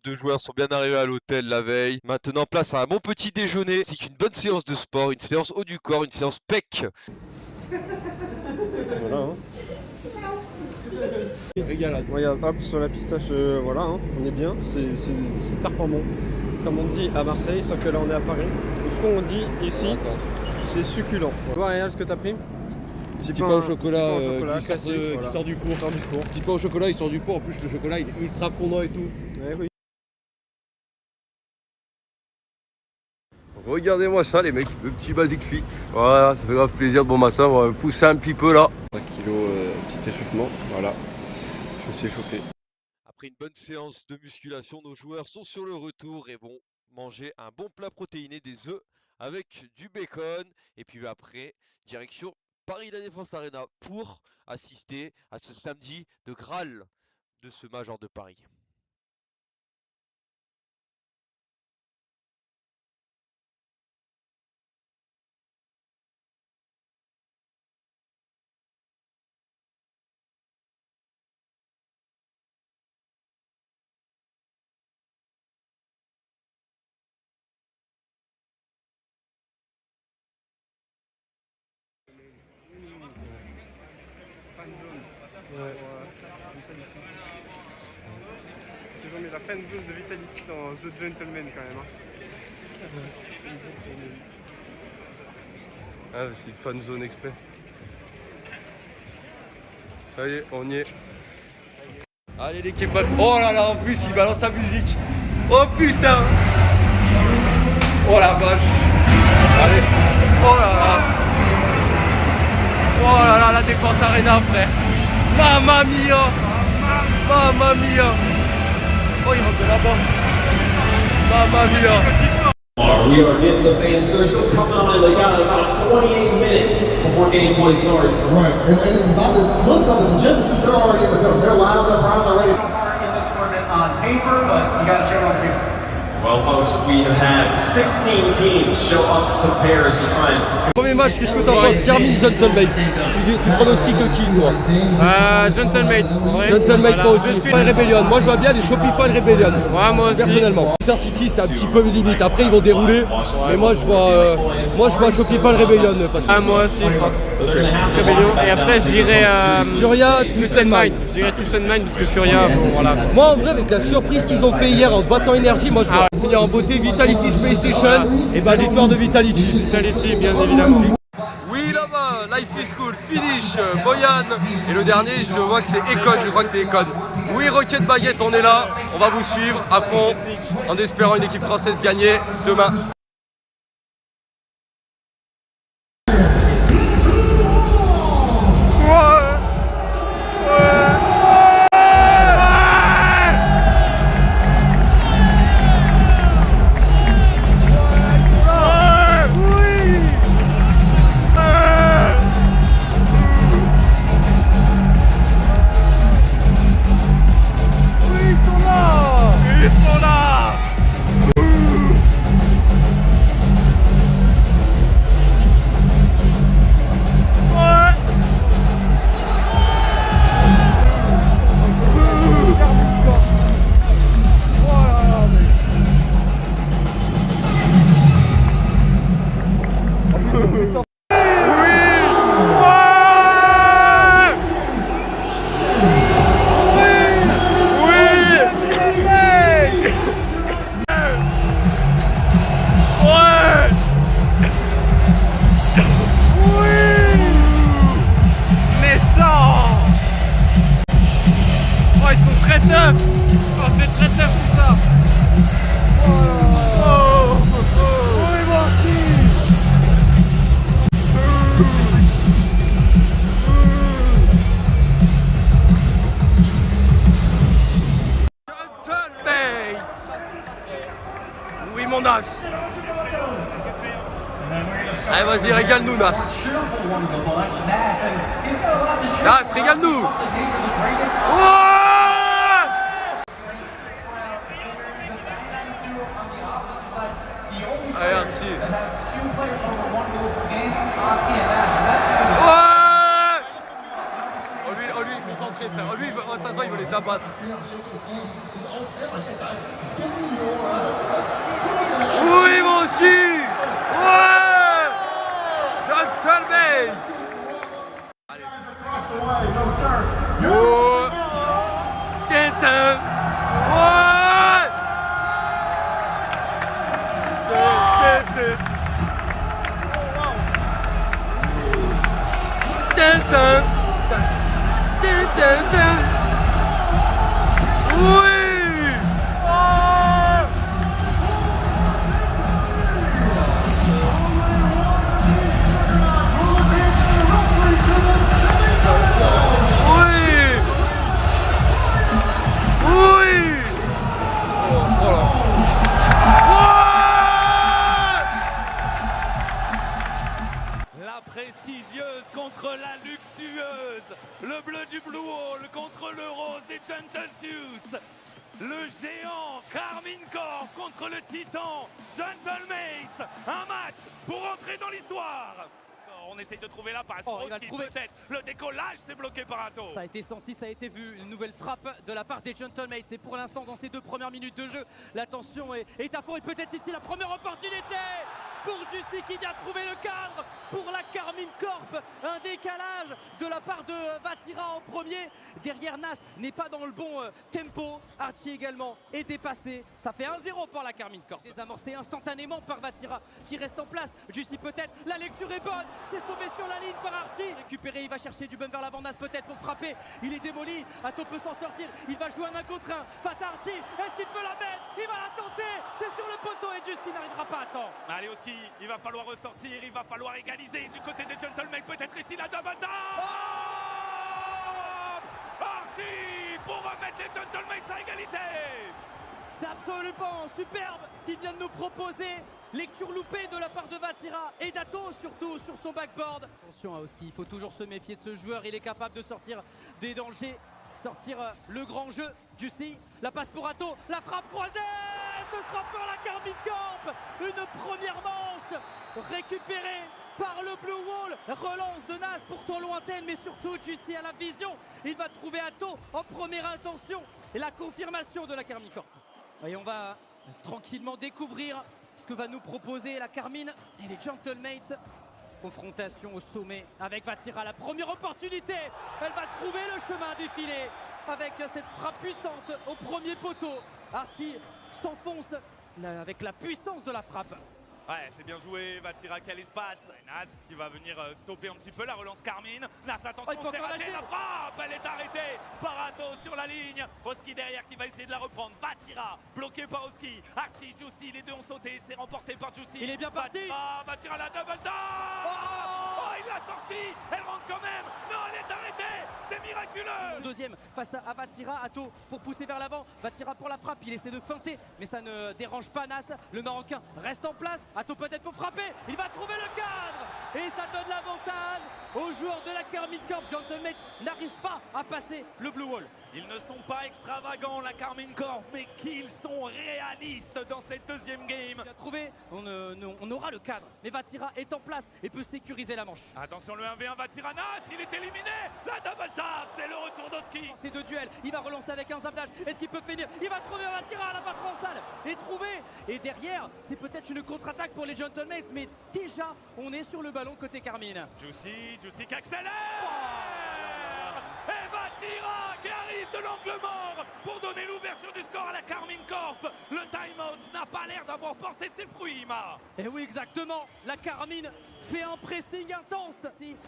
deux joueurs sont bien arrivés à l'hôtel la veille. Maintenant, place à un bon petit déjeuner, ainsi qu'une bonne séance de sport, une séance haut du corps, une séance PEC. Voilà, hein. Régalade. Regarde, hop, sur la pistache, voilà, hein, on est bien, c'est tarpin bon. Comme on dit à Marseille, sauf que là on est à Paris. Du coup on dit ici, c'est succulent. Tu vois, regarde ce que t'as pris. Petit pain au chocolat, qui sort du four. Petit pain au chocolat, il sort du four. En plus, le chocolat, il est ultra fondant et tout. Ouais, oui. Regardez-moi ça, les mecs, le petit basic fit. Voilà, ça fait grave plaisir de bon matin. On va pousser un petit peu là. 5 kilos, petit échauffement. Voilà, je me suis échauffé. Après une bonne séance de musculation, nos joueurs sont sur le retour et vont manger un bon plat protéiné, des œufs avec du bacon. Et puis après, direction Paris La Défense Arena pour assister à ce samedi de Graal de ce Major de Paris. Ils ont mis la fan zone de Vitality dans The Gentleman quand même. Ah, c'est une fan zone exprès. Ça y est, on y est. Allez l'équipage. Oh là là, en plus il balance sa musique. Oh putain. Oh la vache. Allez. Oh là là. Oh là là, la Défense Arena, frère. Mamma mia. Mamma mia. Oh, il rentre de là-bas. Mamma mia. We are in the fans. They're still coming on. They got about 28 minutes before gameplay starts. Right, and by the looks of it, the Genesis are already in the building. They're lined up, they're ready. So far in the tournament on paper, but you got to show up here. Well, folks, we have had 16 teams show up to Paris to try and. Premier match, qu'est-ce que t'en penses? Carmine Gentlemate. Tu pronostiques qui, toi? Gentlemate. Gentlemate, moi aussi. Pas Rebellion. Moi, je vois bien les Shopify Rebellion. Ouais, moi aussi. Personnellement. Star City, c'est un petit peu limite. Après, ils vont dérouler. Mais moi, je vois Shopify Rebellion passer. Ah, moi aussi, je pense. Rebellion. Et après, je dirais Furia, Twisted Mind. Je dirais Twisted Mind parce que Furia, bon, voilà. Moi, en vrai, avec la surprise qu'ils ont fait hier en battant Energy, moi, je vois finir en beauté Vitality Space Station et bah victoire de Vitality. Vitality, bien évidemment. Oui, là-bas, Life is Cool, Finish, Boyan. Et le dernier, je vois que c'est Econ, je crois que c'est Econ. Oui, Rocket Baguette, on est là. On va vous suivre à fond en espérant une équipe française gagner demain. Oui, mon Nas. Allez, vas-y, régale-nous, Nas. Nas, régale-nous. Allez, Archie. Oh, lui, concentré, frère. lui, ça se voit, il veut les abattre. Oui, mon ski. Ouais. Gentleman. Oh. Tintin. Ouais. Tintin. Tintin. Oui. Prestigieuse contre la luxueuse, le bleu du Blue Wall contre le rose des Gentle Zeus, le géant Karmine Corp contre le titan Gentle Mates, un match pour entrer dans l'histoire. On essaye de trouver la passe, il va le trouver. Peut-être le décollage c'est bloqué par Atto. Ça a été senti, ça a été vu, une nouvelle frappe de la part des Gentle Mates. Et pour l'instant dans ces 2 premières minutes de jeu, la tension est à fond et peut-être ici la première opportunité pour Juicy qui vient trouver le cadre pour la Karmine Corp. Un décalage de la part de Vatira en premier. Derrière Nas n'est pas dans le bon tempo. Archie également est dépassé. Ça fait 1-0 pour la Karmine Corp. Désamorcé instantanément par Vatira qui reste en place. Juicy peut-être, la lecture est bonne. C'est sauvé sur la ligne par Archie. Récupéré, il va chercher du bump vers l'avant. Nas peut-être pour frapper. Il est démoli. Atto peut s'en sortir. Il va jouer un 1 contre 1 face à Archie. Est-ce qu'il peut la mettre? Il va la tenter. C'est sur le poteau et Juicy n'arrivera pas à temps. Allez au ski, il va falloir ressortir, il va falloir égaliser du côté des Gentlemen, peut-être ici la double tap. Archie pour remettre les Gentlemen à égalité. C'est absolument superbe ce qu'il vient de nous proposer. Lecture loupée de la part de Vatira et d'Atto surtout sur son backboard. Attention à Oski, il faut toujours se méfier de ce joueur, il est capable de sortir des dangers, sortir le grand jeu. Juicy, la passe pour Atto, la frappe croisée. Ce sera pour la Karmine Corp. Une première manche récupérée par le Blue Wall. Relance de Nas pourtant lointaine, mais surtout Juicy à la vision. Il va trouver Atto en première intention. Et la confirmation de la Karmine Corp. Et on va tranquillement découvrir ce que va nous proposer la Karmine et les Gentlemates. Confrontation au sommet avec Vatira. La première opportunité. Elle va trouver le chemin défilé avec cette frappe puissante au premier poteau. Archie s'enfonce avec la puissance de la frappe. Ouais, c'est bien joué, Vatira quel espace. Nas qui va venir stopper un petit peu la relance Karmine. Nas, attention, c'est raté, la frappe, elle est arrêtée par Atto sur la ligne. Oski derrière qui va essayer de la reprendre. Vatira, bloqué par Oski. Archie, Juicy, les deux ont sauté, c'est remporté par Juicy. Il est bien parti. Vatira la double tap. Oh, il l'a sorti, elle rentre quand même. Non, elle est arrêtée, c'est miraculeux. Deuxième face à Vatira, Atto pour pousser vers l'avant. Vatira pour la frappe, il essaie de feinter, mais ça ne dérange pas Nas. Le Marocain reste en place. Atto peut-être pour frapper, il va trouver le cadre et ça donne l'avantage aux joueurs de la Karmine Corp. Gentlemates n'arrive pas à passer le Blue Wall. Ils ne sont pas extravagants la Karmine Corp, mais qu'ils sont réalistes dans cette deuxième game. Il a trouvé, on aura le cadre, mais Vatira est en place et peut sécuriser la manche. Attention le 1v1 Vatira, Nas, il est éliminé. La double tap, c'est le retour d'Oski. Ces deux duels, il va relancer avec un zappage. Est-ce qu'il peut finir? Il va trouver Vatira à la patte transversale et trouver. Et derrière, c'est peut-être une contre-attaque pour les Gentlemates, mais déjà, on est sur le ballon côté Karmine. Juicy qui accélère. Et Vatira qui arrive de l'angle mort pour donner l'ouverture du score à la Karmine Corp. Le time-out n'a pas l'air d'avoir porté ses fruits, Ima. Et oui, exactement. La Karmine fait un pressing intense.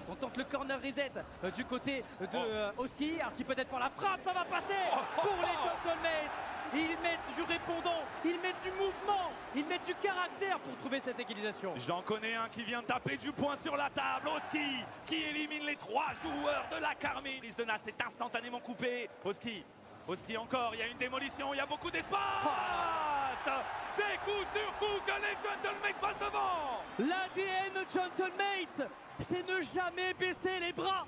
On tente le corner reset du côté de Oski. Archie peut-être pour la frappe, ça va passer pour les Gentlemates. Ils mettent du répondant, ils mettent du mouvement, ils mettent du caractère pour trouver cette égalisation. J'en connais un qui vient taper du poing sur la table. Oski qui élimine les 3 joueurs de la Karmine. Lise de Nas est instantanément coupé. Oski encore, il y a une démolition, il y a beaucoup d'espace. C'est coup sur coup que les Gentlemates passent devant. L'ADN Gentlemates, c'est ne jamais baisser les bras,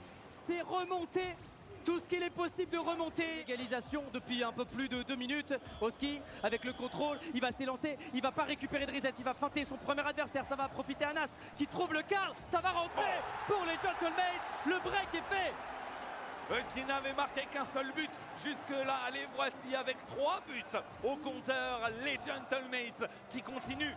c'est remonter tout ce qu'il est possible de remonter. Égalisation depuis un peu plus de 2 minutes. Oski avec le contrôle, il va s'élancer, il va pas récupérer de reset, il va feinter son premier adversaire, ça va profiter à Nas qui trouve le cadre, ça va rentrer pour les Gentlemates, le break est fait. qui n'avait marqué qu'un seul but jusque-là. Les voici avec 3 buts au compteur, les Gentlemates qui continuent.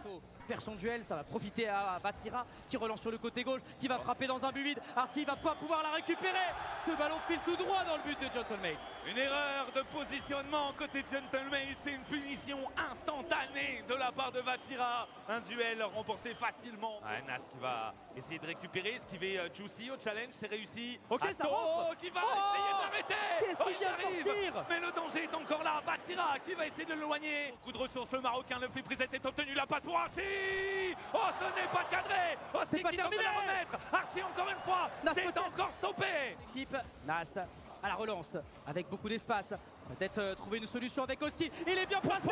Perd son duel, ça va profiter à Vatira qui relance sur le côté gauche, qui va frapper dans un but vide. Archie va pas pouvoir la récupérer. Ce ballon file tout droit dans le but de Gentlemates. Une erreur de positionnement côté Gentlemates, c'est une punition instantanée de la part de Vatira. Un duel remporté facilement. Nas qui va essayer de récupérer, esquiver Juicy au challenge, c'est réussi. Ok, ça rentre. Qui va essayer d'arrêter. Qu'est-ce qu'il vient de sortir? Mais le danger est encore là. Vatira qui va essayer de l'éloigner. Coup de ressources, le Marocain, le Féprisette est obtenu. La passe pour Archie. Oh, ce n'est pas cadré. Oh, c'est pas terminé. La remettre. Archie encore une fois. C'est encore stoppé. Équipe Nas à la relance avec beaucoup d'espace. Peut-être trouver une solution avec Oski. Il est bien placé.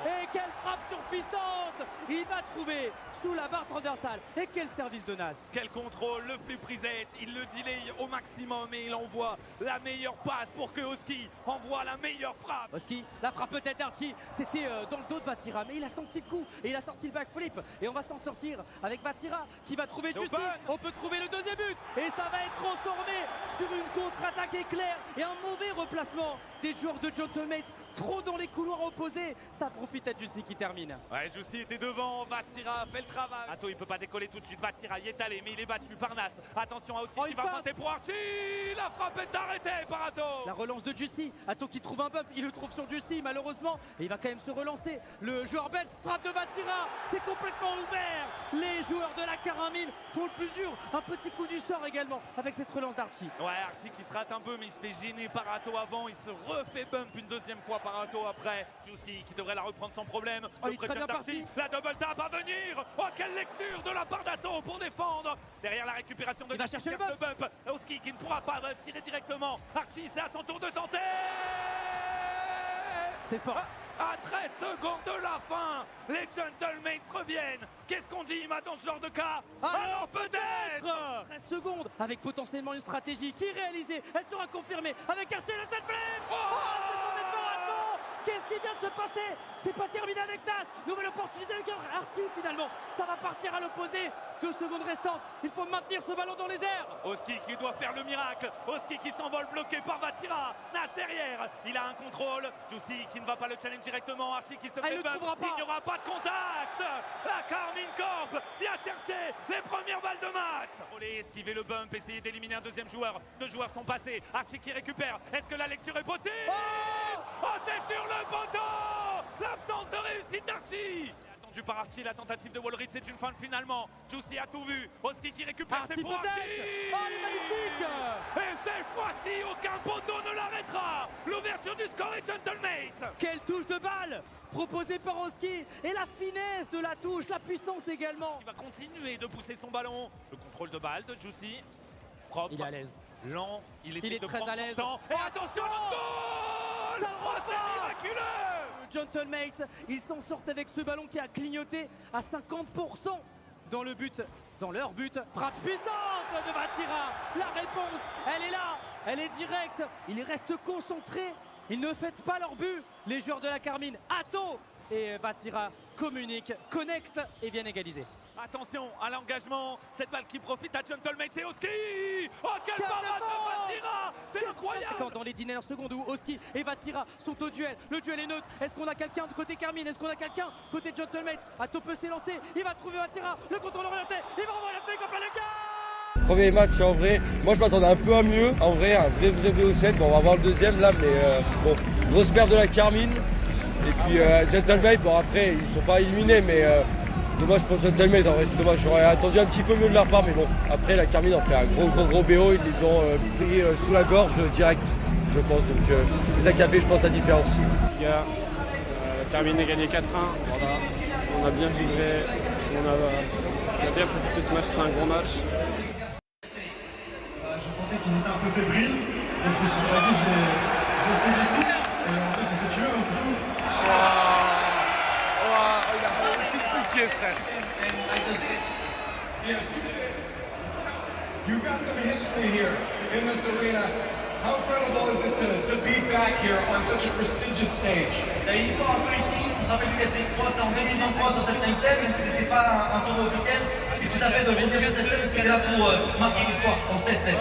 Et quelle frappe surpuissante! Il va trouver sous la barre transversale. Et quel service de Nas! Quel contrôle, le Féprisette, il le delay au maximum et il envoie la meilleure passe pour que Oski envoie la meilleure frappe. Oski, la frappe peut-être d'Archie, c'était dans le dos de Vatira, mais il a senti le coup et il a sorti le backflip. Et on va s'en sortir avec Vatira qui va trouver Juicy. On peut trouver le deuxième but et ça va être transformé sur une contre-attaque éclair et un mauvais replacement des joueurs de Gentlemates. Trop dans les couloirs opposés, ça profite à Juicy qui termine. Ouais, Juicy était devant, Vatira fait le travail. Atto, il peut pas décoller tout de suite, Vatira y est allé, mais il est battu par Nas. Attention à Oski qui va tenter pour Archie. La frappe est arrêtée par Atto. La relance de Juicy, Atto qui trouve un bump, il le trouve sur Juicy malheureusement, et il va quand même se relancer. Le joueur belge, frappe de Vatira, c'est complètement ouvert. Les joueurs de la Caramine font le plus dur, un petit coup du sort également avec cette relance d'Archie. Ouais, Archie qui se rate un peu, mais il se fait gêner par Atto avant, il se refait bump une deuxième fois par Atto après. Juicy qui devrait la reprendre sans problème. Il est très bien parti. La double tap à venir. Oh, quelle lecture de la part d'Atto pour défendre. Derrière la récupération de il va chercher le bump. Oski qui ne pourra pas tirer directement. Archie, c'est à son tour de tenter. C'est fort. À 13 secondes de la fin, les Gentlemates reviennent. Qu'est-ce qu'on dit dans ce genre de cas? Alors peut-être 13 secondes avec potentiellement une stratégie qui est réalisée. Elle sera confirmée avec Archie le tête flip. Qu'est-ce qui vient de se passer? C'est pas terminé avec Nas. Nouvelle opportunité avec Archie finalement. Ça va partir à l'opposé. 2 secondes restantes. Il faut maintenir ce ballon dans les airs. Oski qui doit faire le miracle. Oski qui s'envole bloqué par Vatira. Nas derrière. Il a un contrôle. Juicy qui ne va pas le challenge directement. Archie qui se fait le bump. Il n'y aura pas de contact. La Carmine Corp vient chercher les premières balles de match. Esquiver le bump. Essayer d'éliminer un deuxième joueur. 2 joueurs sont passés. Archie qui récupère. Est-ce que la lecture est possible? Oh, c'est sur le poteau. L'absence de réussite d'Archie. Attendu par Archie, la tentative de Wallrich, c'est une fin finalement. Juicy a tout vu. Oski qui récupère ses points. Oh, il est magnifique. Et cette fois-ci, aucun poteau ne l'arrêtera. L'ouverture du score est Gentlemates. Quelle touche de balle proposée par Oski. Et la finesse de la touche, la puissance également. Il va continuer de pousser son ballon. Le contrôle de balle de Juicy. Propre. Il est à l'aise. Lent. Il est très à l'aise. Et attention, le goal. C'est miraculeux. Gentlemates, ils s'en sortent avec ce ballon qui a clignoté à 50% dans le but, dans leur but. Frappe puissante de Vatira. La réponse, elle est là, elle est directe. Ils restent concentrés, ils ne fêtent pas leur but. Les joueurs de la Carmine, Atto et Vatira communiquent, connectent et viennent égaliser. Attention à l'engagement, cette balle qui profite à Gentlemates et Oski. Oh, quelle parade de Vatira. C'est incroyable. Dans les dernières secondes où Oski et Vatira sont au duel, le duel est neutre. Est-ce qu'on a quelqu'un de côté Carmine? Est-ce qu'on a quelqu'un côté Gentlemates? Atto peut s'élancer, il va trouver Vatira, le contrôle orienté, il va envoyer la fake up à le gars. Premier match en vrai, moi je m'attendais un peu à mieux, en vrai, un vrai BO7. Bon, on va voir le deuxième là, mais bon, grosse perte de la Carmine. Et puis Gentlemates, bon après ils sont pas éliminés, mais dommage pour Gentlemates, en vrai c'est dommage, j'aurais attendu un petit peu mieux de leur part, mais bon, après la Carmine en fait un gros BO, ils les ont pris sous la gorge direct, je pense, donc c'est ça qui a fait je pense la différence. Les gars, la Carmine a gagné 4-1, voilà. On a bien vibré, on a bien profité de ce match, c'est un gros match. Je sentais qu'ils étaient un peu fébriles, donc je me suis pas dit je vais essayer des coups, et en fait j'ai fait tuer, c'est tout. You got some history here in this arena. How incredible is it to be back here on such a prestigious stage. Il y a une histoire un peu ici, on s'appelle du SX3, c'était en 2023 sur cette même scène, même si c'était pas un tournoi officiel. Qu'est-ce que ça fait de venir sur cette scène? Est-ce qu'elle est là pour marquer l'histoire dans cette scène?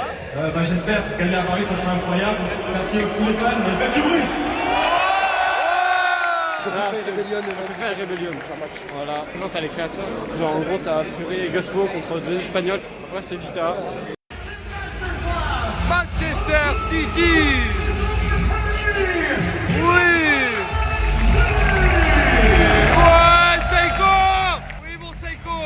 J'espère. Gagner à Paris, ça sera incroyable. Merci à tous les fans, mais faites du bruit! Rébellion. Voilà, non, t'as les créateurs. Genre en gros t'as Fury et Gaspo contre deux Espagnols. Ouais, c'est Vita. Manchester City. Oui. Ouais, Seiko. Oui, mon Seiko.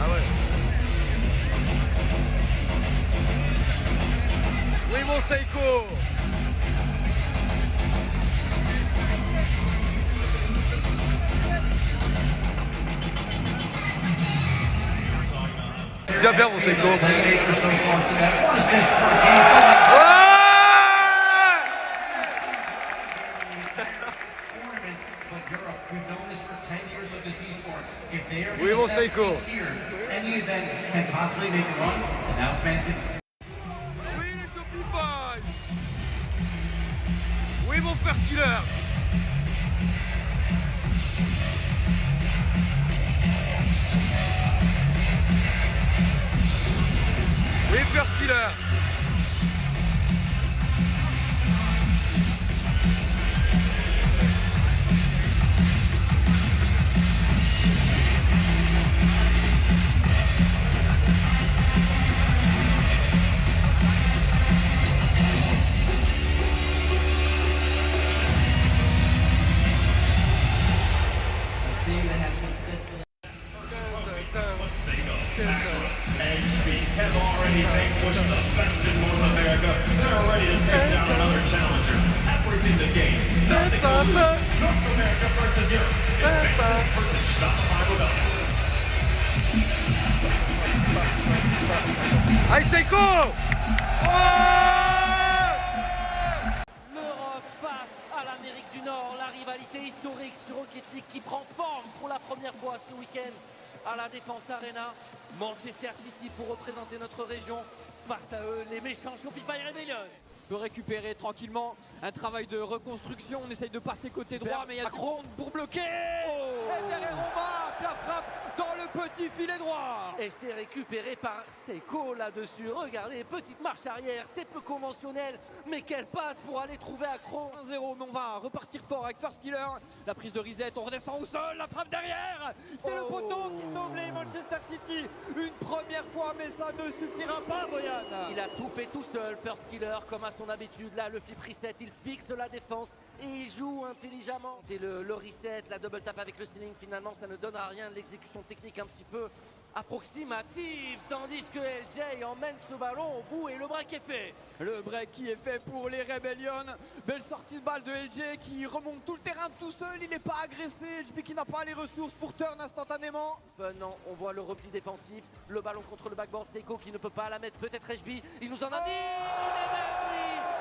Ah ouais. Oui, mon Seiko. Viens faire mon Seiko. Oui, mon Seiko. Oui, les Shopify. Oui, mon First Killer. Oui, First Killer. Have already vanquished the best in North America. They're ready to take down another challenger. Everything to gain, nothing to lose. North America versus Europe. Advancing versus Shopify Rebellion. Allez, Seiko. L'Europe face à l'Amérique du Nord, la rivalité historique sur Rocket League qui prend forme pour la première fois ce week-end à la Défense Arena. Manchester City pour représenter notre région. Face à eux, les méchants Shopify Rebellion. Peut récupérer tranquillement un travail de reconstruction. On essaye de passer côté droit, mais il y a Macron pour bloquer. Et Ferrero marque la frappe dans le petit filet droit. Et c'est récupéré par Seiko là-dessus. Regardez, petite marche arrière, c'est peu conventionnel, mais quelle passe pour aller trouver Akron. 1-0, mais on va repartir fort avec First Killer. La prise de reset, on redescend au sol, la frappe derrière. C'est le poteau qui sauve les Manchester City. Une première fois, mais ça ne suffira pas, Boyan. Il a tout fait tout seul, First Killer, comme à son habitude. Là, le flip reset, il fixe la défense et il joue intelligemment. Et le reset, la double tap avec le ceiling, finalement, ça ne donne à rien. L'exécution technique un petit peu approximative, tandis que LJ emmène ce ballon au bout et le break est fait. Le break qui est fait pour les Rebellion. Belle sortie de balle de LJ qui remonte tout le terrain tout seul. Il n'est pas agressé. HB qui n'a pas les ressources pour turn instantanément. Non, on voit le repli défensif. Le ballon contre le backboard. Seiko qui ne peut pas la mettre. Peut-être HB. Il nous en a mis.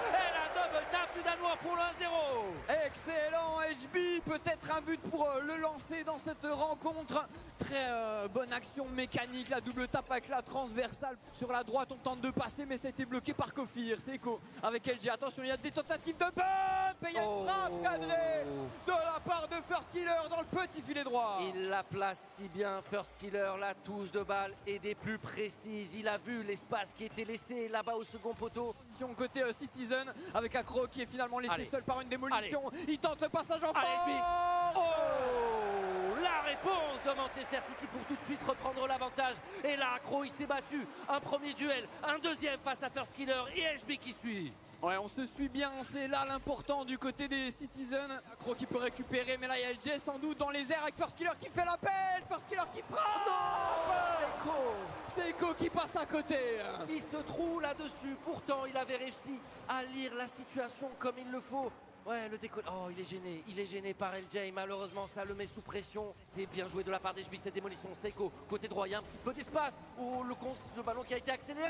Et la double tap du Danois pour le 1-0. Excellent HB. Peut-être un but pour le lancer dans cette rencontre. Très bonne action mécanique. La double tape avec la transversale. Sur la droite, on tente de passer, mais ça a été bloqué par Kofir. Seiko avec LJ. Attention, il y a des tentatives de bump. Et il y a une frappe cadrée de la part de First Killer dans le petit filet droit. Il la place si bien, First Killer. La touche de balle est des plus précises. Il a vu l'espace qui était laissé là-bas au second poteau. Côté Citizen avec Akro qui est finalement laissé seul par une démolition. Il tente le passage en fort. Oh, la réponse de Manchester City pour tout de suite reprendre l'avantage. Et là, Akro, il s'est battu. Un premier duel, un deuxième face à First Killer et HB qui suit. Ouais, on se suit bien, c'est là l'important du côté des Citizens. Akro qui peut récupérer, mais là il y a LJ sans doute dans les airs avec First Killer qui fait l'appel. First Killer qui frappe. Non, Seiko qui passe à côté. Il se trouve là-dessus, pourtant il avait réussi à lire la situation comme il le faut. Ouais, le décolle. Oh, il est gêné par LJ. Malheureusement, ça le met sous pression. C'est bien joué de la part d'HB, cette démolition. Seiko, côté droit, il y a un petit peu d'espace. Oh, le ballon qui a été accéléré.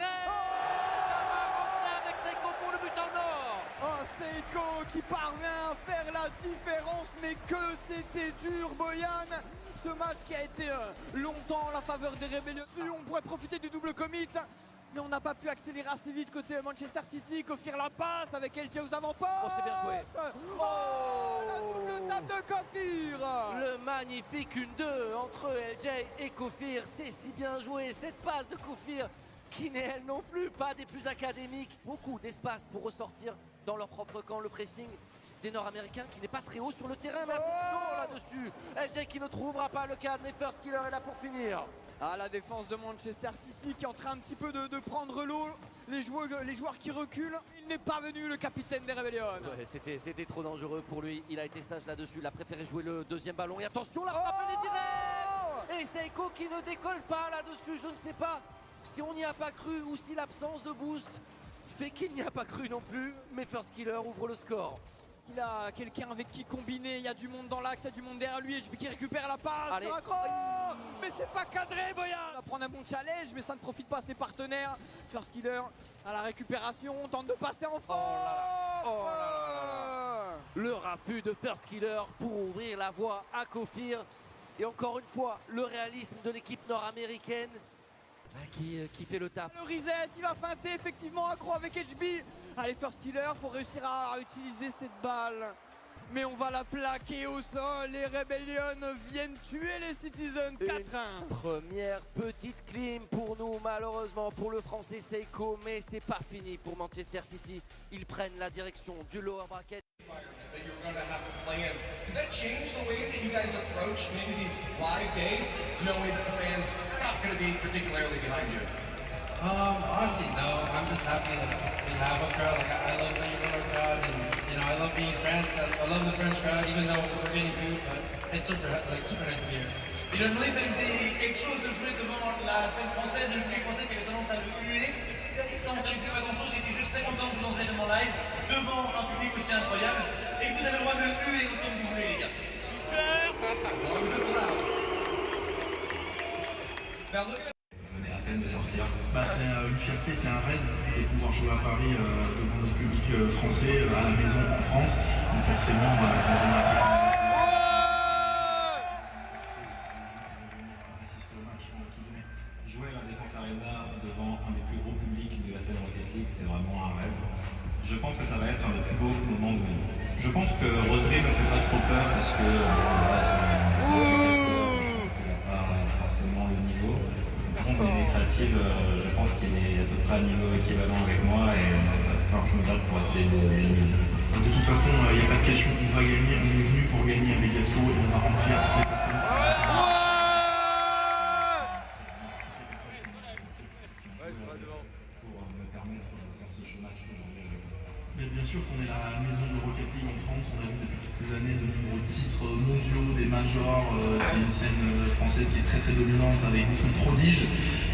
Avec Seiko pour le but en or. Oh, Seiko qui parvient à faire la différence, mais que c'était dur, Boyan. Ce match qui a été longtemps en la faveur des rébellions. On pourrait profiter du double commit, mais on n'a pas pu accélérer assez vite côté Manchester City. Kofir la passe avec LJ aux avant-postes. Oh, c'est bien joué. Oh, la double tape de Kofir. Le magnifique 1-2 entre LJ et Kofir. C'est si bien joué, cette passe de Kofir qui n'est elle non plus pas des plus académiques. Beaucoup d'espace pour ressortir dans leur propre camp. Le pressing des Nord-Américains qui n'est pas très haut sur le terrain, mais attention là-dessus. LJ qui ne trouvera pas le cadre, mais First Killer est là pour finir. Ah, la défense de Manchester City qui est en train un petit peu de prendre l'eau. Les joueurs qui reculent. Il n'est pas venu, le capitaine des Rebellions. Ouais, c'était trop dangereux pour lui. Il a été sage là-dessus. Il a préféré jouer le deuxième ballon. Et attention, la frappe, elle est directe. Et Seiko qui ne décolle pas là-dessus. Je ne sais pas si on n'y a pas cru ou si l'absence de boost fait qu'il n'y a pas cru non plus. Mais First Killer ouvre le score. Il a quelqu'un avec qui combiner, il y a du monde dans l'axe, il y a du monde derrière lui, HB qui récupère la passe. Allez. Mais c'est pas cadré, Boyan. Il va prendre un bon challenge, mais ça ne profite pas à ses partenaires. First Killer à la récupération, tente de passer en fond. Le raffut de First Killer pour ouvrir la voie à Kofir. Et encore une fois, le réalisme de l'équipe nord-américaine qui fait le taf. Le reset, il va feinter effectivement accro avec HB. Allez, First Killer, faut réussir à utiliser cette balle. Mais on va la plaquer au sol. Les Rebellions viennent tuer les Citizens. 4-1. Première petite clim pour nous, malheureusement pour le français Seiko, mais c'est pas fini pour Manchester City. Ils prennent la direction du lower bracket. That you're going to have to play in. Does that change the way that you guys approach maybe these live days, knowing that the fans are not going to be particularly behind you? Honestly, no. I'm just happy that we have a crowd. Like I love being in our crowd, and I love being in France. I love the French crowd, even though we're getting booed, but it's super nice to be here. Il a demandé si ça lui faisait quelque chose de jouer devant la scène française et le public français qui avait tendance à le huer. Il a dit que non, ça lui faisait pas grand chose, il était juste très content de jouer dans un événement live, devant un public aussi incroyable, et que vous avez le droit de le huer autant que vous voulez, les gars. Vous venez à peine de sortir. C'est une fierté, c'est un rêve de pouvoir jouer à Paris devant le public français, à la maison en France. Donc forcément, quand on a jouer à la Défense Arena devant un des plus gros publics de la scène Rocket League, c'est vraiment un rêve. Je pense que ça va être un des plus beaux moments de ma vie. Je pense que Rosary ne fait pas trop peur parce que c'est je pense qu'il n'a pas forcément le niveau. Par contre, au niveau créatif, je pense qu'il est à peu près à niveau équivalent avec moi et je me garde pour essayer de l'éliminer. De toute façon, il n'y a pas de question, on va gagner, on est venu pour gagner avec Gasco et on va remplir les personnes. Pour me permettre de faire ce show match aujourd'hui. Mais bien sûr qu'on est la maison de Rocket League en France, on a vu depuis toutes ces années de nombreux titres mondiaux, des majors, c'est une scène française qui est très dominante avec beaucoup de prodiges.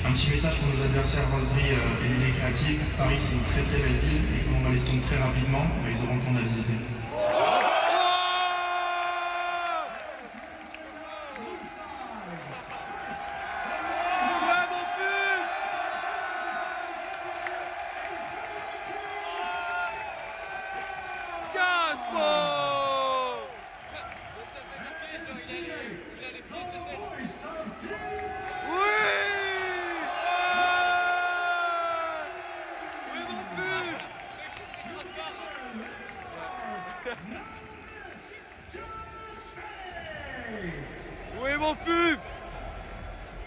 Un petit message pour nos adversaires Rosary et les créatifs, Paris c'est une très belle ville et quand on va les stand très rapidement, ils auront le temps de la visiter. Oui, mon fut!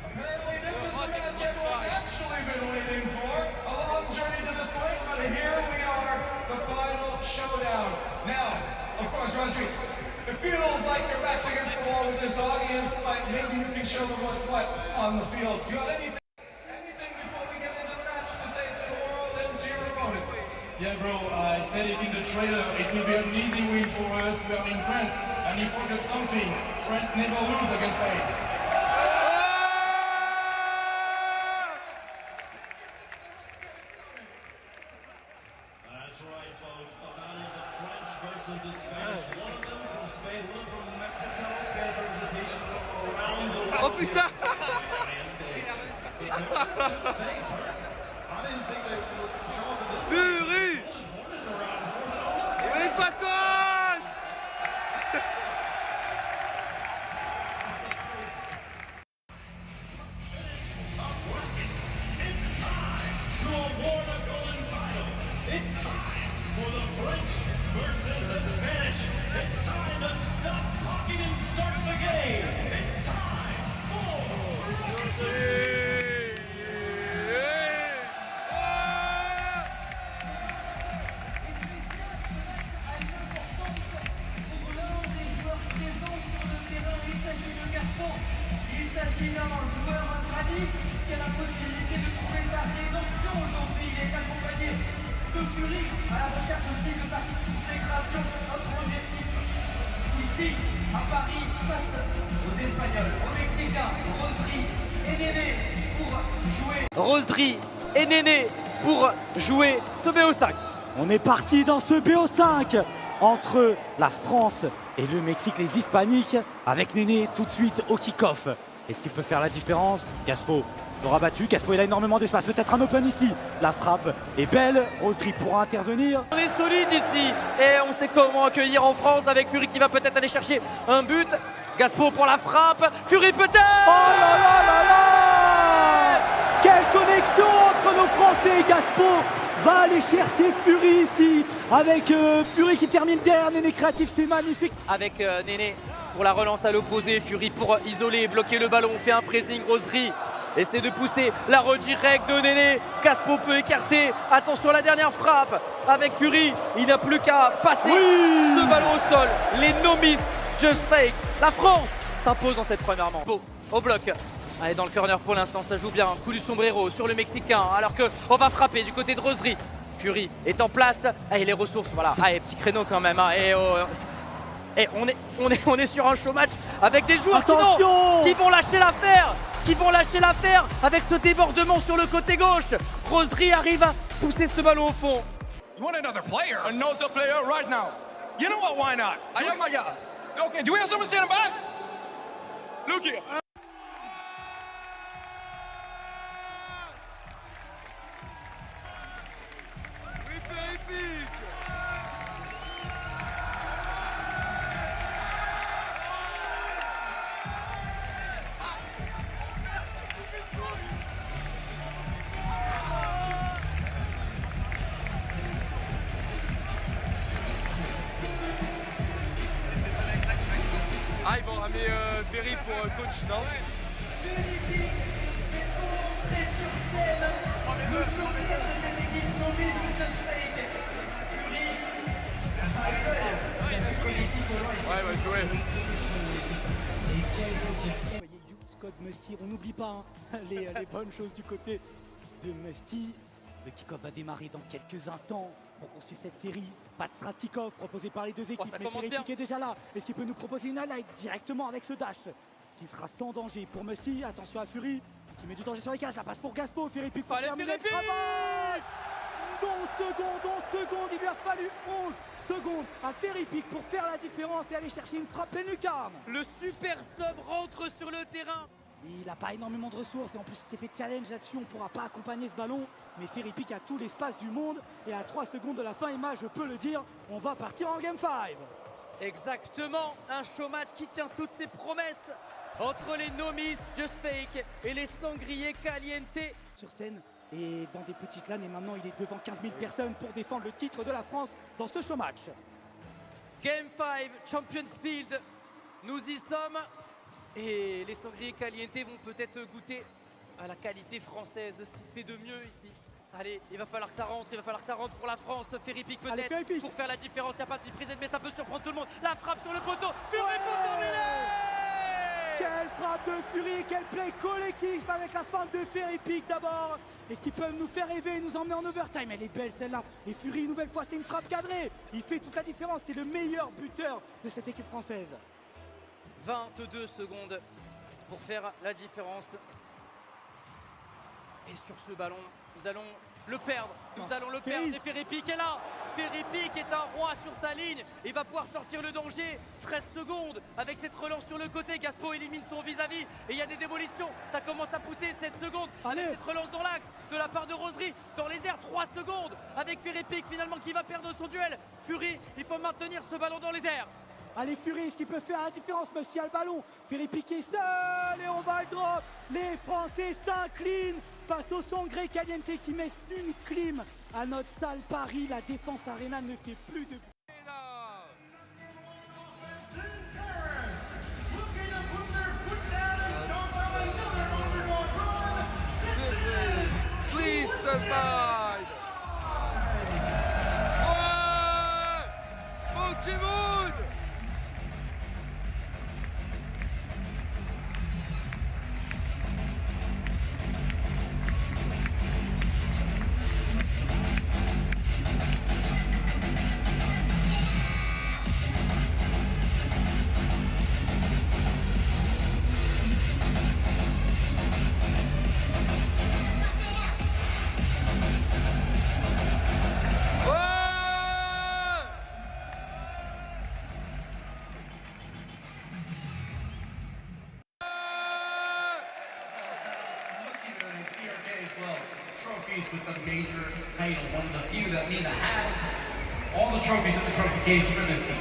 Apparently this is the match everyone's actually been waiting for. A long journey to this point, but here we are, the final showdown. Now, of course, Rosary, it feels like your back's against the wall with this audience, but maybe you can show them what's what on the field. Do you have anything before we get into the match to say to the world and to your opponents? Yeah, bro, I said it in the trailer. It will be an easy win for us. We are in France, and you forgot something. France never lose against Spain. That's right, folks. The battle of the French versus the Spanish. One of them from Spain, one from Mexico. Spanish representation from around the world. Oh putain! I didn't think they would show up in this. Fury! patate! To award a golden title. It's time for the French versus the Spanish. It's time to stop talking and start the game. It's time for Il s'agit d'un joueur intradique qui a la possibilité de trouver sa rédemption aujourd'hui. Il est accompagné de Fury à la recherche aussi de sa consécration, un premier titre. Ici, à Paris, face aux Espagnols, aux Mexicains, Rosdry et Néné pour jouer. Rosdry et Néné pour jouer ce BO5. On est parti dans ce BO5 entre la France et le Mexique, les Hispaniques, avec Néné tout de suite au kick-off. Est-ce qu'il peut faire la différence? Gaspo l'aura battu, Gaspo il a énormément d'espace, peut-être un open ici. La frappe est belle, Rosdry pourra intervenir. On est solide ici et on sait comment accueillir en France avec Fury qui va peut-être aller chercher un but. Gaspo pour la frappe, Fury peut-être. Oh là là là là! Quelle connexion entre nos Français et Gaspo va aller chercher Fury ici avec Fury qui termine derrière Néné Créatif, c'est magnifique. Avec Néné pour la relance à l'opposé, Fury pour isoler et bloquer le ballon, on fait un pressing, Rosdry essaie de pousser la redirect de Néné, Gaspo peut écarter, attention à la dernière frappe avec Fury, il n'a plus qu'à passer ce ballon au sol, les no-miss, just fake, la France s'impose dans cette première manche. Beau, au bloc. Allez, dans le corner pour l'instant, ça joue bien. Coup du sombrero sur le Mexicain, alors qu'on va frapper du côté de Rosdry. Fury est en place. Allez, les ressources, voilà. Allez, petit créneau quand même. Hein. Et on est sur un show match avec des joueurs qui vont lâcher l'affaire. Avec ce débordement sur le côté gauche. Rosdry arrive à pousser ce ballon au fond. You want another player? Another player right now. You know what? Why not? I like my guy. Okay, do we have someone standing back? Look here. Ah, ils vont ramener Ferry pour coach, non? Ouais, bah jouer. Scott Musty, on n'oublie pas hein, les bonnes choses du côté de Musty. Le kick-off va démarrer dans quelques instants pour poursuivre cette série. Pas de strat kick-off proposé par les deux équipes, mais Ferry Pick est déjà là. Est-ce qu'il peut nous proposer une highlight directement avec ce dash qui sera sans danger pour Musty? Attention à Fury qui met du danger sur les cages, ça passe pour Gaspo. Ferry Pick pour terminer le travail. 11 secondes, il lui a fallu 11 secondes à Ferry Pick pour faire la différence et aller chercher une frappe pleine lucarne. Le super sub rentre sur le terrain. Il n'a pas énormément de ressources et en plus il s'est fait challenge là-dessus, on ne pourra pas accompagner ce ballon. Mais Ferry Pick a tout l'espace du monde et à 3 secondes de la fin, Emma, je peux le dire, on va partir en Game 5. Exactement, un show match qui tient toutes ses promesses entre les no-miss, just fake et les sangliers caliente. Sur scène et dans des petites lanes et maintenant il est devant 15 000 personnes pour défendre le titre de la France dans ce show match. Game 5, Champions Field, nous y sommes. Et les sangliers caliente vont peut-être goûter à la qualité française, ce qui se fait de mieux ici. Allez, il va falloir que ça rentre, pour la France. Ferry Pick peut-être pour faire la différence. Il n'y a pas de surprise, mais ça peut surprendre tout le monde. La frappe sur le poteau, Fury pour terminer. Quelle frappe de Fury, quel play collectif avec la frappe de Ferry Pick d'abord. Est-ce qu'ils peuvent nous faire rêver et nous emmener en overtime? Elle est belle celle-là. Et Fury, une nouvelle fois, c'est une frappe cadrée. Il fait toute la différence, c'est le meilleur buteur de cette équipe française. 22 secondes pour faire la différence. Et sur ce ballon, nous allons le perdre. Et Ferry Pick est là. Ferry-Pic est un roi sur sa ligne. Il va pouvoir sortir le danger. 13 secondes avec cette relance sur le côté. Gaspo élimine son vis-à-vis. Et il y a des démolitions. Ça commence à pousser. 7 secondes. Allez. Cette relance dans l'axe de la part de Rosery. Dans les airs, 3 secondes. Avec Ferry-Pic finalement qui va perdre son duel. Fury, il faut maintenir ce ballon dans les airs. Allez, Fury, ce qui peut faire la différence, mais s'il y a le ballon. Ferry-Pic est seul et on va le drop. Les Français s'inclinent face au Sangré Caliente qui met une clim à notre salle Paris. La Défense Arena ne fait plus de... Trophies with the major title, one of the few that Nina has all the trophies in the trophy case for this team.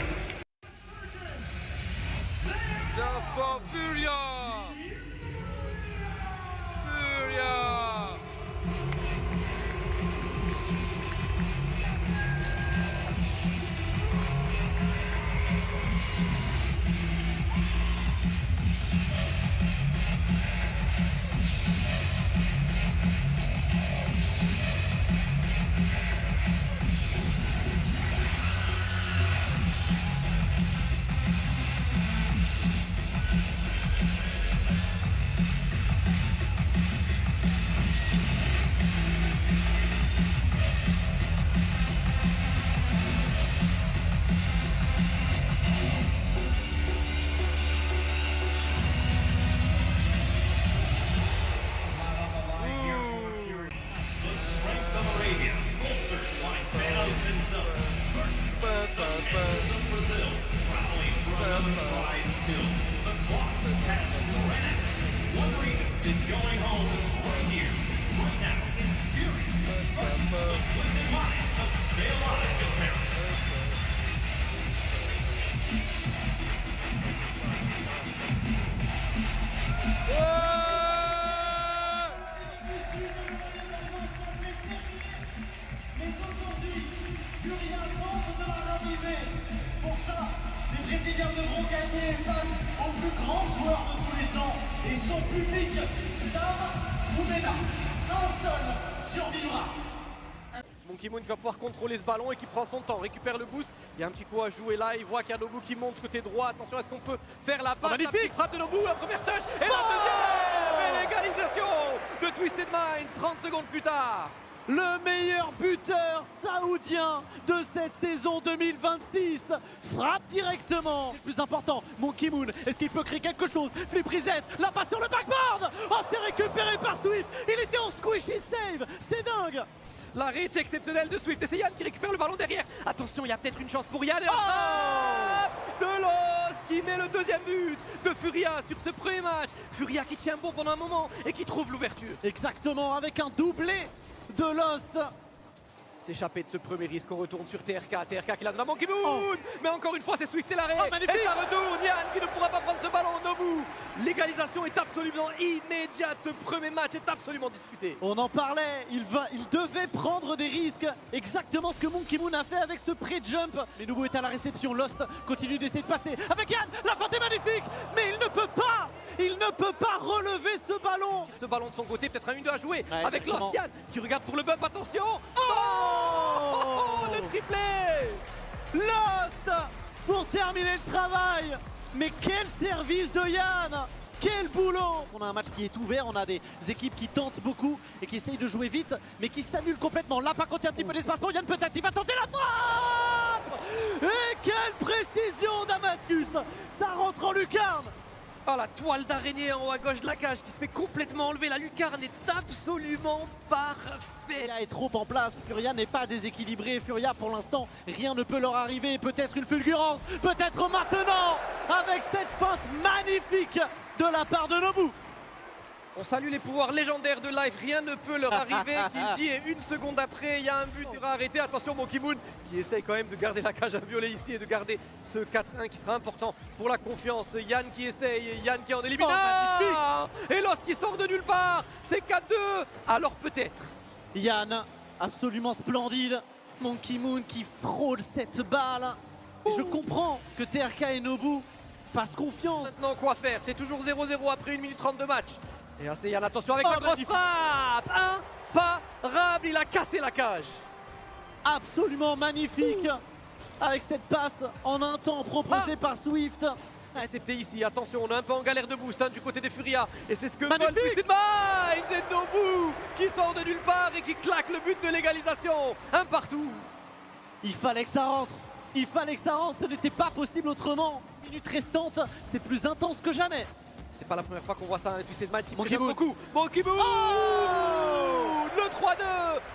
Pour ça, les Brésiliens devront gagner face au plus grand joueur de tous les temps. Et son public, Sam Boumena, un seul survivra. Monkey Moon qui va pouvoir contrôler ce ballon et qui prend son temps, récupère le boost. Il y a un petit coup à jouer là, il voit qu'il y a Nobu qui monte côté droit. Attention, est-ce qu'on peut faire la passe? Magnifique frappe de Nobu, la première touche et la deuxième égalisation de Twisted Minds 30 secondes plus tard. Le meilleur buteur saoudien de cette saison 2026 frappe directement. Le plus important, Monkey Moon, est-ce qu'il peut créer quelque chose? Flip reset, la passe sur le backboard. Oh, c'est récupéré par Swift. Il était en squishy save, c'est dingue. L'arrêt est exceptionnel de Swift et c'est Yann qui récupère le ballon derrière. Attention, il y a peut-être une chance pour Yann. Et de Lost qui met le deuxième but de Furia sur ce premier match. Furia qui tient bon pendant un moment et qui trouve l'ouverture. Exactement, avec un doublé de Lost. S'échapper de ce premier risque, on retourne sur TRK, TRK qui la donne à Monkey Moon. Mais encore une fois c'est Swift et l'arrêt, et ça retourne, Yann qui ne pourra pas prendre ce ballon, Nobu. L'égalisation est absolument immédiate, ce premier match est absolument disputé. On en parlait, il devait prendre des risques, exactement ce que Monkey Moon a fait avec ce pré-jump. Mais Nobu est à la réception, Lost continue d'essayer de passer avec Yann, la feinte est magnifique, mais il ne peut pas relever ce ballon. Ce ballon de son côté, peut-être un 1-2 à jouer, ouais, avec Lost, Yann qui regarde pour le bump, attention. Le triplé Lost pour terminer le travail. Mais quel service de Yann, quel boulot. On a un match qui est ouvert, on a des équipes qui tentent beaucoup et qui essayent de jouer vite mais qui s'annulent complètement. Là par contre il y a un petit peu d'espace pour Yann, peut-être il va tenter la frappe. Et quelle précision Damascus, ça rentre en lucarne. Oh, la toile d'araignée en haut à gauche de la cage qui se fait complètement enlever. La lucarne est absolument parfaite. Furia est trop en place, Furia n'est pas déséquilibré. Furia pour l'instant, rien ne peut leur arriver. Peut-être une fulgurance, peut-être maintenant, avec cette feinte magnifique de la part de Nobu. On salue les pouvoirs légendaires de Life, rien ne peut leur arriver. Guilty et une seconde après, il y a un but qui sera arrêté. Attention Monkey Moon qui essaye quand même de garder la cage inviolée ici et de garder ce 4-1 qui sera important pour la confiance. Yann qui essaye, Yann qui en élimine. Et Lost qui sort de nulle part, c'est 4-2. Alors peut-être. Yann, absolument splendide. Monkey Moon qui frôle cette balle. Et je comprends que TRK et Nobu fassent confiance. Maintenant quoi faire? C'est toujours 0-0 après 1 minute 30 de match. Et c'est Yann, attention avec la grosse frappe. Imparable, il a cassé la cage. Absolument magnifique. Avec cette passe en un temps proposée par Swift. C'était ici, attention, on est un peu en galère de boost du côté des Furia. Et c'est ce que veulent Twisted Minds et Nobu qui sort de nulle part et qui claque le but de l'égalisation. Un partout. Il fallait que ça rentre. Il fallait que ça rentre, ce n'était pas possible autrement. Minute restante, c'est plus intense que jamais. C'est pas la première fois qu'on voit ça, Twisted Minds qui pressionne beaucoup. Monkey Moon le 3-2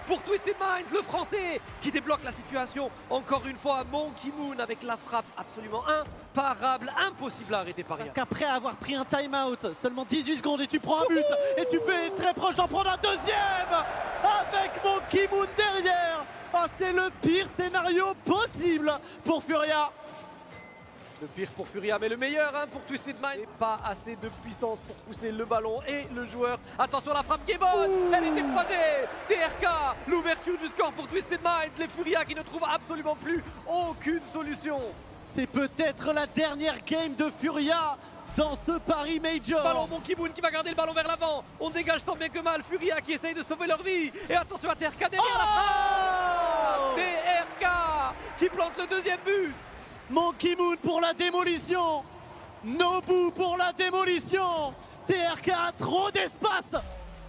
pour Twisted Minds, le français qui débloque la situation. Encore une fois, Monkey Moon avec la frappe absolument imparable, impossible à arrêter par rien. Parce qu'après avoir pris un time-out, seulement 18 secondes et tu prends un but et tu peux être très proche d'en prendre un deuxième avec Monkey Moon derrière. Oh, c'est le pire scénario possible pour Furia. Le pire pour Furia, mais le meilleur pour Twisted Minds. Et pas assez de puissance pour pousser le ballon et le joueur. Attention, la frappe qui est bonne. Elle était croisée. TRK, l'ouverture du score pour Twisted Minds. Les Furia qui ne trouvent absolument plus aucune solution. C'est peut-être la dernière game de Furia dans ce Paris Major. Ballon, Monkey Moon qui va garder le ballon vers l'avant. On dégage tant bien que mal. Furia qui essaye de sauver leur vie. Et attention à TRK derrière la frappe. TRK qui plante le deuxième but. Monkey Moon pour la démolition. Nobu pour la démolition. TRK a trop d'espace.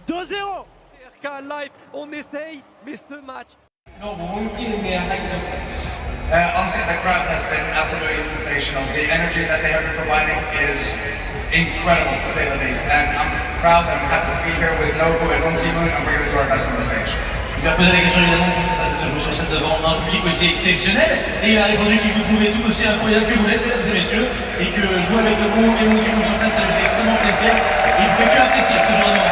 2-0. TRK live, on essaye, mais ce match. Honestly, the crowd has been absolutely sensational. The energy that they have been providing is incredible, to say the least. And I'm proud and I'm happy to be here with Nobu and Monkey Moon, and we're going to do our best on the stage. Il a posé la question évidemment qu'est-ce que ça fait de jouer sur scène devant un public aussi exceptionnel, et il a répondu qu'il vous trouvait tout aussi incroyable que vous l'êtes, mesdames et messieurs, et que jouer avec Nobu et Monkey Moon sur scène ça lui faisait extrêmement plaisir, et il ne pouvait que apprécier ce genre de moment.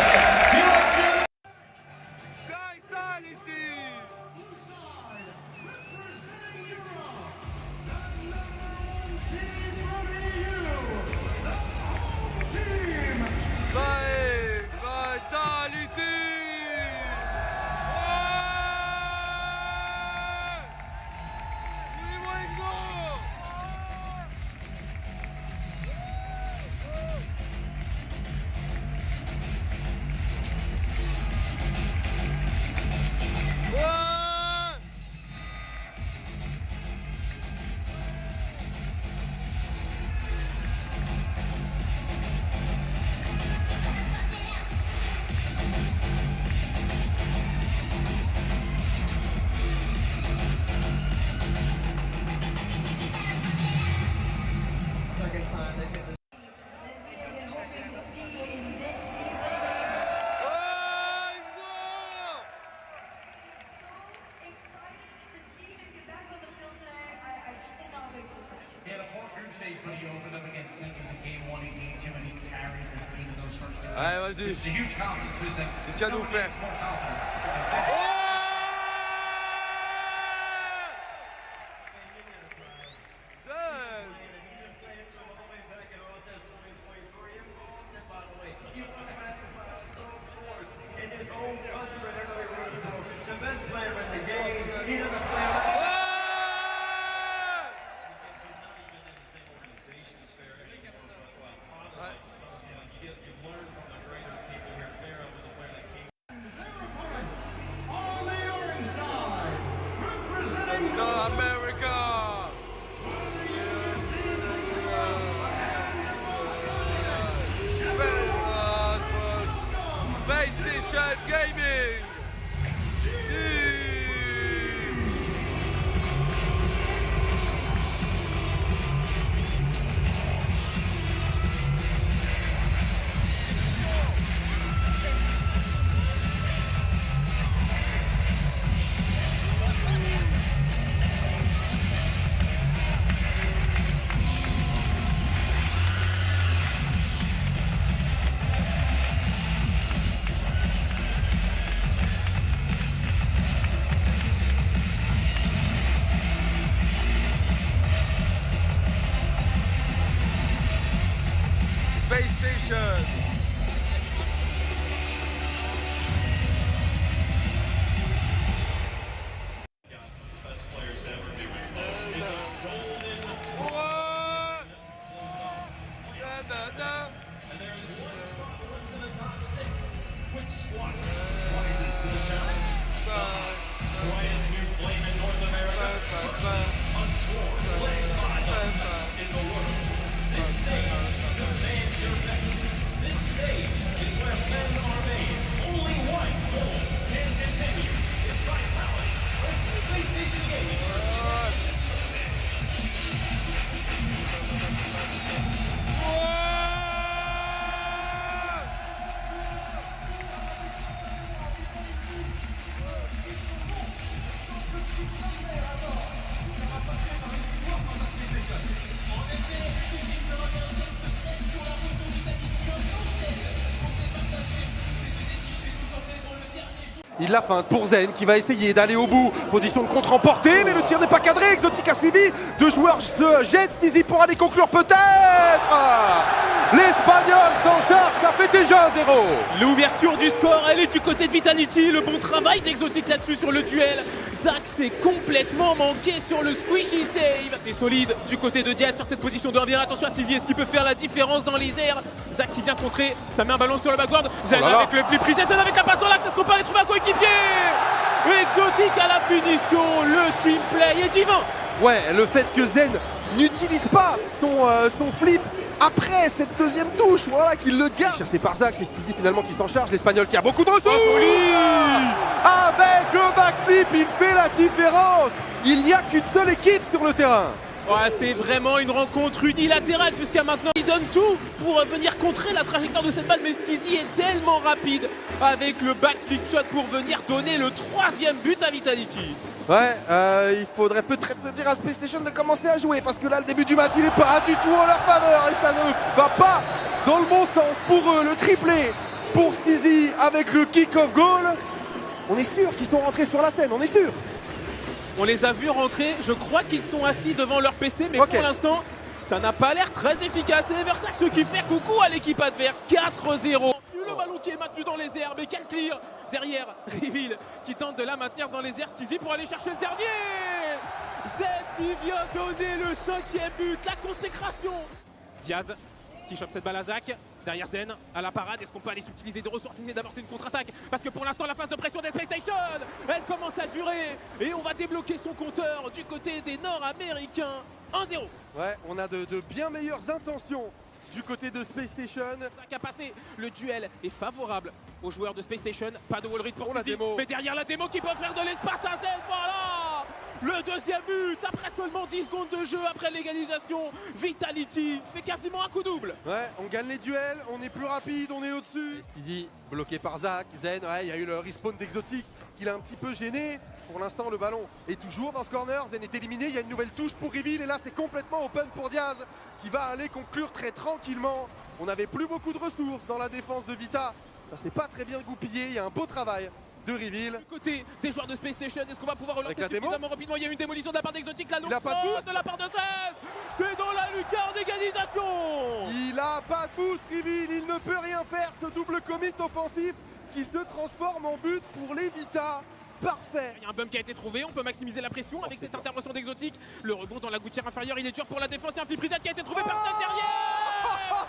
Allez, vas-y. Qu'est-ce qu'il y a à nous faire? PlayStation Gaming. Nation. Il la feinte pour Zen qui va essayer d'aller au bout. Position de contre emportée, mais le tir n'est pas cadré. Exotic a suivi. Deux joueurs se jettent. Stizy pour aller conclure peut-être. L'Espagnol s'en charge, ça fait déjà 1-0. L'ouverture du score, elle est du côté de Vitality. Le bon travail d'Exotic là-dessus sur le duel. Zach s'est complètement manqué sur le squishy save. C'est solide du côté de Diaz sur cette position de 1v1. Attention à Stizy, est-ce qu'il peut faire la différence dans les airs? Zach qui vient contrer, ça met un ballon sur le backboard. Zen avec le flip reset, Zen avec la passe dans l'axe, est-ce qu'on peut aller trouver un coéquipier? Exotic à la finition, le team play est divin. Ouais, le fait que Zen n'utilise pas son flip après cette deuxième touche, voilà, qu'il le garde. Chassé par Zach, c'est Stizy finalement qui s'en charge. L'Espagnol qui a beaucoup de ressources. Avec le backflip, il fait la différence. Il n'y a qu'une seule équipe sur le terrain. Ouais, c'est vraiment une rencontre unilatérale jusqu'à maintenant. Il donne tout pour venir contrer la trajectoire de cette balle, mais Stizy est tellement rapide avec le backflip shot pour venir donner le 3e but à Vitality. Ouais, il faudrait peut-être dire à Space Station de commencer à jouer parce que là, le début du match, il n'est pas du tout en leur faveur et ça ne va pas dans le bon sens pour eux. Le triplé pour Stizy avec le kick-off goal. On est sûr qu'ils sont rentrés sur la scène, on est sûr. On les a vus rentrer, je crois qu'ils sont assis devant leur PC, mais pour l'instant, ça n'a pas l'air très efficace. Et Eversax qui fait coucou à l'équipe adverse, 4-0. Le ballon qui est maintenu dans les airs, mais quel clear derrière Reveal qui tente de la maintenir dans les airs. Stizy pour aller chercher le dernier. Z qui vient donner le 5e but, la consécration. Diaz qui chope cette balle à Zach. Derrière Zen, à la parade, est-ce qu'on peut aller subtiliser des ressources, essayer d'amorcer une contre-attaque? Parce que pour l'instant, la phase de pression des Space Station, elle commence à durer. Et on va débloquer son compteur du côté des Nord-Américains. 1-0. Ouais, on a de bien meilleures intentions du côté de Space Station. Zach a passé, le duel est favorable aux joueurs de Space Station. Pas de wall read pour Stizy, mais derrière la démo qui peut faire de l'espace à Zen, voilà. Le 2e but, après seulement 10 secondes de jeu, après l'égalisation, Vitality fait quasiment un coup double. Ouais, on gagne les duels, on est plus rapide, on est au-dessus. Stizy bloqué par Zach, Zen, ouais, il y a eu le respawn d'Exotic qui l'a un petit peu gêné. Pour l'instant, le ballon est toujours dans ce corner, Zen est éliminé, il y a une nouvelle touche pour Reveal et là c'est complètement open pour Diaz qui va aller conclure très tranquillement. On n'avait plus beaucoup de ressources dans la défense de Vita, ça s'est pas très bien goupillé, il y a un beau travail de Reveal. Du côté des joueurs de Space Station, est-ce qu'on va pouvoir relancer Avec la démo rapidement? Il y a une démolition de la part d'Exotic, là non, il a pas de boost de la part de Zen. C'est dans la lucarne d'égalisation. Il a pas de boost Reveal, il ne peut rien faire, ce double commit offensif qui se transforme en but pour les Vita. Parfait. Il y a un bump qui a été trouvé, on peut maximiser la pression avec cette intervention d'Exotic. Le rebond dans la gouttière inférieure, il est dur pour la défense. Il y a un flip reset qui a été trouvé par Zen derrière.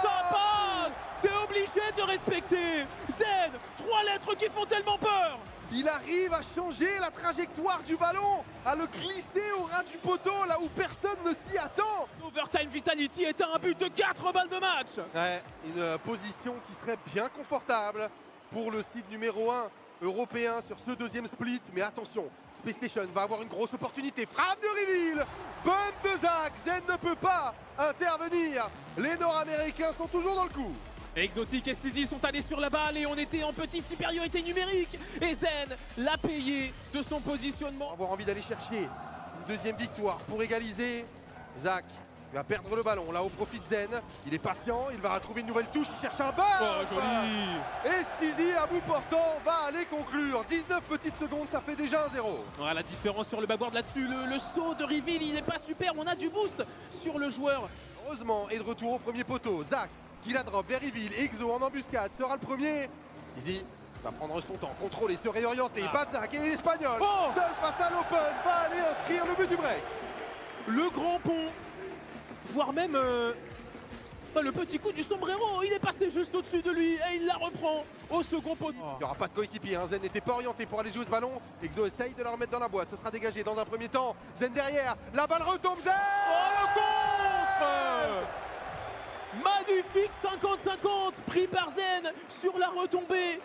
Ça passe. T'es obligé de respecter. Zen, 3 lettres qui font tellement peur. Il arrive à changer la trajectoire du ballon, à le glisser au ras du poteau, là où personne ne s'y attend. Overtime Vitality est à un but de 4 balles de match. Ouais, une position qui serait bien confortable pour le seed numéro 1 européen sur ce 2e split. Mais attention, Space Station va avoir une grosse opportunité. Frappe de Reveal, bump de Zach, Zen ne peut pas intervenir. Les Nord-Américains sont toujours dans le coup. Exotic et Stizy sont allés sur la balle et on était en petite supériorité numérique. Et Zen l'a payé de son positionnement. Avoir envie d'aller chercher une 2e victoire pour égaliser. Zach va perdre le ballon là au profit de Zen. Il est patient, il va retrouver une nouvelle touche, il cherche un bal. Oh, joli. Et Stizy à bout portant va aller conclure. 19 petites secondes, ça fait déjà 1-0. Voilà la différence sur le backboard là-dessus. Le saut de Reveal, il n'est pas super. On a du boost sur le joueur. Heureusement, et de retour au premier poteau. Zach qui la drop vers Reveal. Exo en embuscade sera le premier. Easy va prendre son temps, contrôler, se réorienter. Bazak et l'Espagnol, seul face à l'Open, va aller inscrire le but du break. Le grand pont, voire même le petit coup du sombrero, il est passé juste au-dessus de lui et il la reprend au second pot. Il n'y aura pas de coéquipier, Zen n'était pas orienté pour aller jouer ce ballon. Exo essaye de la remettre dans la boîte, ce sera dégagé dans un premier temps. Zen derrière, la balle retombe, Zen. Le contre magnifique 50-50 pris par Zen sur la retombée.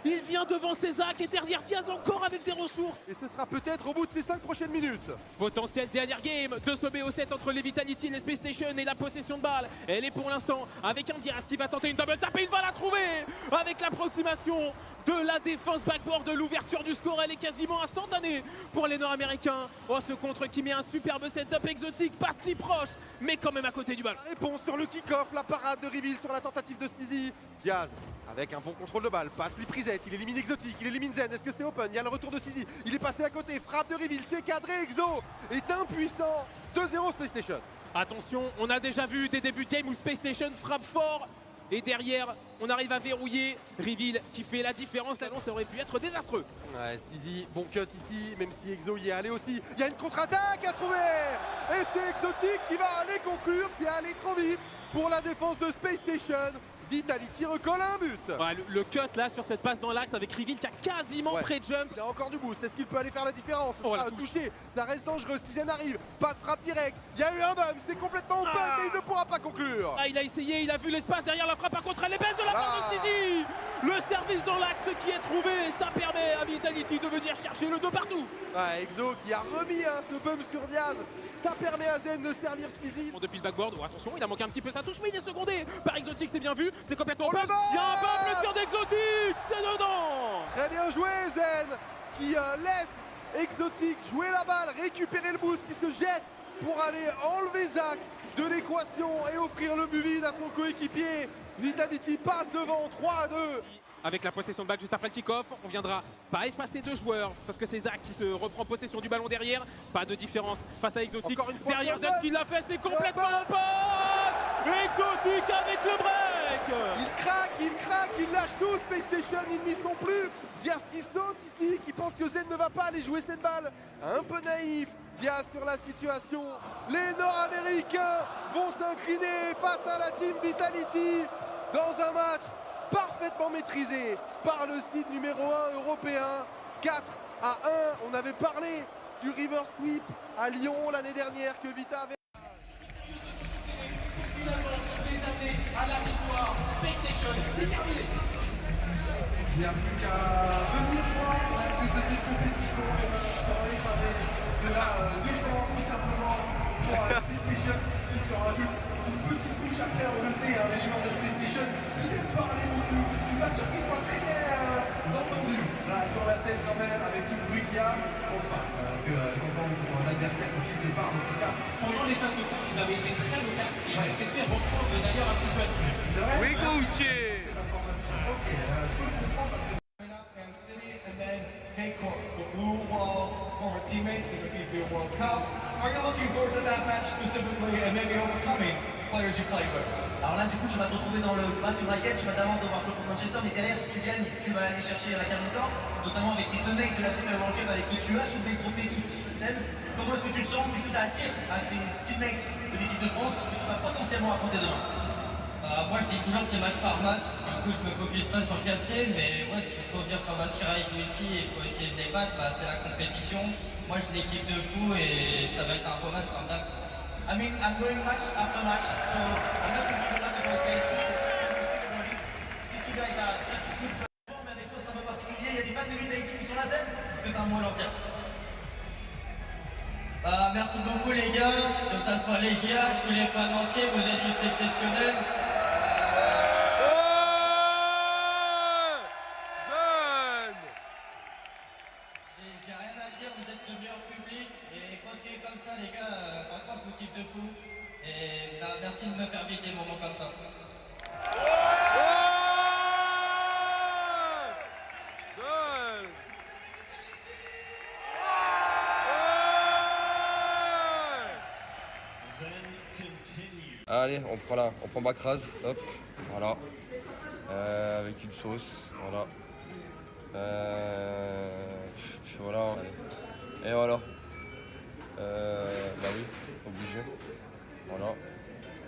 Il vient devant Césac et derrière Diaz encore avec des ressources. Et ce sera peut-être au bout de ces 5 prochaines minutes. Potentiel dernière game de ce BO7 entre les Vitality et les Space Station et la possession de balle. Elle est pour l'instant avec un Diaz qui va tenter une double tap et il va la trouver avec l'approximation de la défense backboard. L'ouverture du score, elle est quasiment instantanée pour les Nord-Américains. Oh, ce contre qui met un superbe setup exotique, pas si proche, mais quand même à côté du ballon. Réponse sur le kick-off, la parade de Reveal sur la tentative de Stizy. Diaz avec un bon contrôle de balle, passe Fliprisette, il élimine Exotique, il élimine Zen, est-ce que c'est open? Il y a le retour de Stizy, il est passé à côté, frappe de Reveal, c'est cadré, Exo est impuissant. 2-0 Space Station. Attention, on a déjà vu des débuts de game où Space Station frappe fort. Et derrière, on arrive à verrouiller Reveal qui fait la différence. Là, ça aurait pu être désastreux. Ouais, Stizy, bon cut ici, même si Exo y est allé aussi. Il y a une contre-attaque à trouver. Et c'est Exotique qui va aller conclure. C'est allé trop vite pour la défense de Space Station. Vitality recolle un but. Ouais, le cut là sur cette passe dans l'axe avec Reveal qui a quasiment pré-jump. Il a encore du boost. Est-ce qu'il peut aller faire la différence? Touché, ça reste dangereux. Stizen arrive, pas de frappe directe. Il y a eu un bum, c'est complètement open, mais il ne pourra pas conclure. Il a essayé, il a vu l'espace derrière la frappe. Par contre, elle est belle de la part de Stizy. Le service dans l'axe qui est trouvé, ça permet à Vitality de venir chercher le 2 partout. Ouais, Exo qui a remis ce bum sur Diaz. Ça permet à Zen de servir Stizy. Depuis le backboard, attention, il a manqué un petit peu sa touche, mais il est secondé par Exotique, c'est bien vu, c'est complètement open. Il y a un bump, le tir d'Exotique, c'est dedans. Très bien joué Zen, qui laisse Exotique jouer la balle, récupérer le boost, qui se jette pour aller enlever Zach de l'équation et offrir le but vide à son coéquipier. Vitality passe devant 3-2. Avec la possession de balle juste après le kick-off, on viendra pas effacer 2 joueurs parce que c'est Zach qui se reprend possession du ballon derrière. Pas de différence face à Exotique. Derrière Zach qui l'a fait, c'est complètement open. Exotique avec le break. Il craque, il lâche tout. Space Station, ils n'y sont plus. Diaz qui saute ici, qui pense que Zen ne va pas aller jouer cette balle. Un peu naïf. Diaz sur la situation. Les Nord-Américains vont s'incliner face à la team Vitality dans un match parfaitement maîtrisé par le seed numéro 1 européen. 4-1. On avait parlé du River Sweep à Lyon l'année dernière que Vita avait. Finalement, des années à la victoire. Space Station, c'est terminé. Il n'y a plus qu'à venir voir la suite de cette compétition dans les familles de la défense, tout simplement pour Space Station qui aura vu une petite bouche après, on le sait, les joueurs de Space Station, ils aiment parler beaucoup. Je suis pas sûr qu'ils soient très entendus là sur la scène quand même, avec tout le bruit qu'il y a. Je pense pas qu'entendre ton adversaire quand il te parle, en tout cas. Pendant les phases de coupe, vous avez été très loquaces et ils ont fait reprendre d'ailleurs un petit peu à ce moment. C'est vrai? Oui, Gauthier. C'est l'information. Ok, je peux le comprendre parce que and City and then K-Corp, the blue wall former teammates in the FIFA World Cup. Are you looking forward to that match specifically and maybe overcoming players you played with? Alors là, du coup, tu vas te retrouver dans le bas du bracket, tu vas d'abord devoir jouer contre Manchester, mais derrière, si tu gagnes, tu vas aller chercher la carte d'or, notamment avec tes 2 mecs de la FIFA World Cup avec qui tu as soulevé le trophée ici sur cette scène. Comment est-ce que tu te sens? Qu'est-ce que tu attires à tes teammates de l'équipe de France que tu vas potentiellement affronter demain? Moi je dis toujours c'est match par match, du coup je me focus pas sur le cassé, mais ouais, s'il faut venir sur Valkyrie avec nous ici et il faut essayer de les battre, c'est la compétition. Moi j'ai l'équipe de fou et ça va être un beau match comme d'hab. I mean, I'm going match after match, so I'm not thinking a lot about case. These two guys are such good friends. Mais avec toi c'est un peu particulier, il y a des fans de Vitality qui sont là, Zen. Est-ce que tu as un mot à leur dire? Merci beaucoup les gars, que ça soit les GH ou les fans entiers, vous êtes juste exceptionnels. J'ai rien à dire, vous êtes le meilleur public et continuez comme ça les gars, franchement je vous kiffe de fou et merci de me faire vivre des moments comme ça. Zen Allez, on prend Bakraz, hop, voilà. Avec une sauce, voilà. Puis voilà. Et voilà. Bah oui, obligé. Voilà.